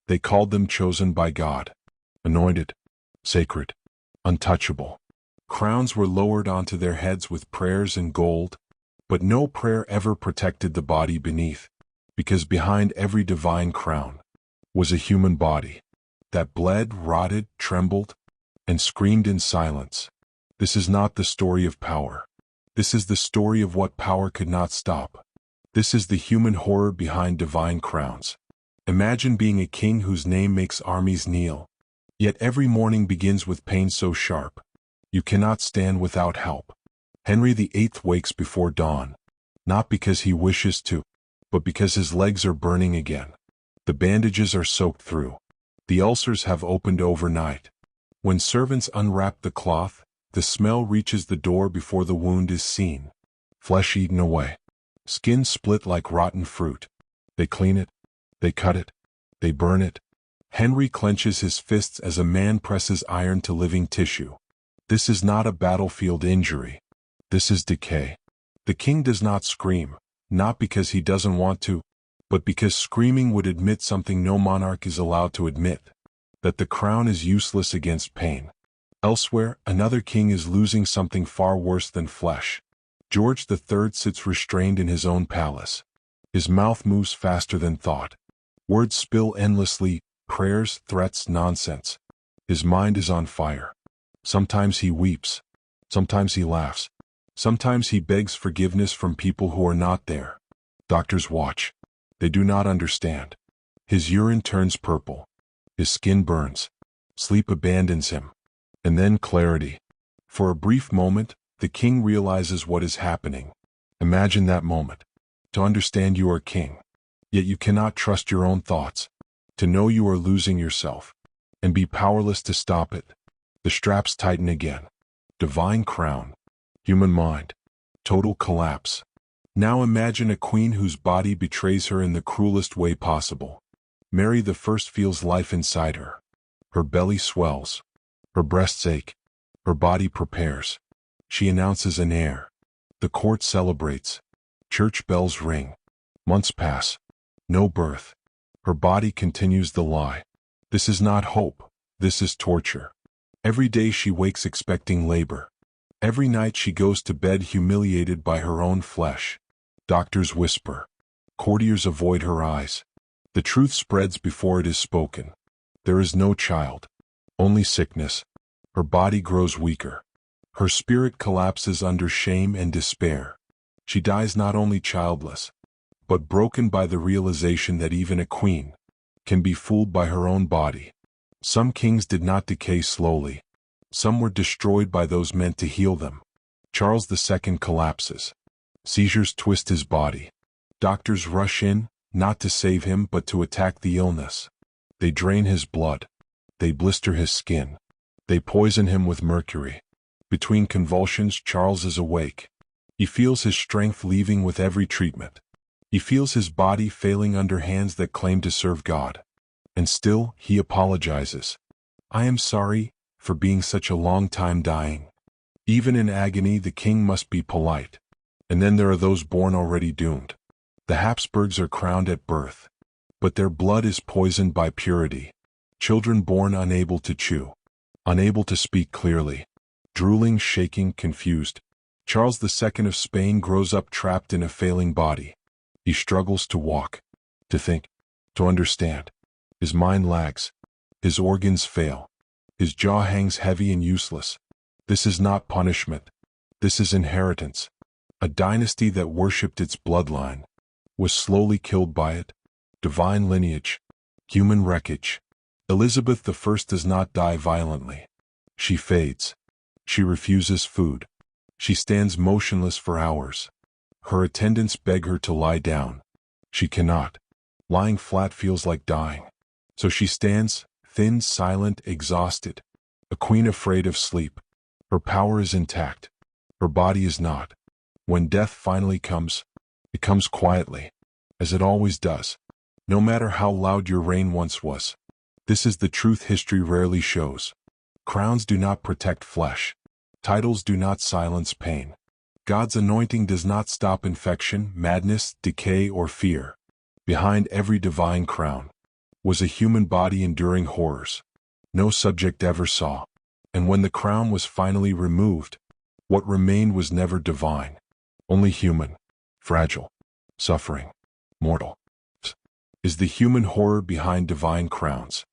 They called them chosen by God, anointed, sacred, untouchable. Crowns were lowered onto their heads with prayers and gold, but no prayer ever protected the body beneath, because behind every divine crown was a human body that bled, rotted, trembled, and screamed in silence. This is not the story of power. This is the story of what power could not stop. This is the human horror behind divine crowns. Imagine being a king whose name makes armies kneel, yet every morning begins with pain so sharp you cannot stand without help. Henry VIII wakes before dawn, not because he wishes to, but because his legs are burning again. The bandages are soaked through. The ulcers have opened overnight. When servants unwrap the cloth, the smell reaches the door before the wound is seen. Flesh eaten away. Skin split like rotten fruit. They clean it. They cut it. They burn it. Henry clenches his fists as a man presses iron to living tissue. This is not a battlefield injury. This is decay. The king does not scream, not because he doesn't want to, but because screaming would admit something no monarch is allowed to admit, that the crown is useless against pain. Elsewhere, another king is losing something far worse than flesh. George III sits restrained in his own palace. His mouth moves faster than thought. Words spill endlessly, prayers, threats, nonsense. His mind is on fire. Sometimes he weeps. Sometimes he laughs. Sometimes he begs forgiveness from people who are not there. Doctors watch. They do not understand. His urine turns purple. His skin burns. Sleep abandons him. And then clarity. For a brief moment, the king realizes what is happening. Imagine that moment. To understand you are king. Yet you cannot trust your own thoughts. To know you are losing yourself. And be powerless to stop it. The straps tighten again. Divine crown. Human mind. Total collapse. Now imagine a queen whose body betrays her in the cruelest way possible. Mary I feels life inside her. Her belly swells. Her breasts ache. Her body prepares. She announces an heir. The court celebrates. Church bells ring. Months pass. No birth. Her body continues the lie. This is not hope. This is torture. Every day she wakes expecting labor. Every night she goes to bed humiliated by her own flesh. Doctors whisper. Courtiers avoid her eyes. The truth spreads before it is spoken. There is no child. Only sickness. Her body grows weaker. Her spirit collapses under shame and despair. She dies not only childless, but broken by the realization that even a queen can be fooled by her own body. Some kings did not decay slowly. Some were destroyed by those meant to heal them. Charles II collapses. Seizures twist his body. Doctors rush in, not to save him but to attack the illness. They drain his blood. They blister his skin. They poison him with mercury. Between convulsions, Charles is awake. He feels his strength leaving with every treatment. He feels his body failing under hands that claim to serve God. And still, he apologizes. I am sorry for being such a long time dying. Even in agony, the king must be polite. And then there are those born already doomed. The Habsburgs are crowned at birth, but their blood is poisoned by purity. Children born unable to chew, unable to speak clearly, drooling, shaking, confused. Charles II of Spain grows up trapped in a failing body. He struggles to walk, to think, to understand. His mind lags. His organs fail. His jaw hangs heavy and useless. This is not punishment. This is inheritance. A dynasty that worshipped its bloodline was slowly killed by it. Divine lineage. Human wreckage. Elizabeth I does not die violently. She fades. She refuses food. She stands motionless for hours. Her attendants beg her to lie down. She cannot. Lying flat feels like dying. So she stands, thin, silent, exhausted. A queen afraid of sleep. Her power is intact. Her body is not. When death finally comes, it comes quietly, as it always does, no matter how loud your reign once was. This is the truth history rarely shows. Crowns do not protect flesh. Titles do not silence pain. God's anointing does not stop infection, madness, decay, or fear. Behind every divine crown, was a human body enduring horrors no subject ever saw. And when the crown was finally removed, what remained was never divine, only human, fragile, suffering, mortal. Is the human horror behind divine crowns.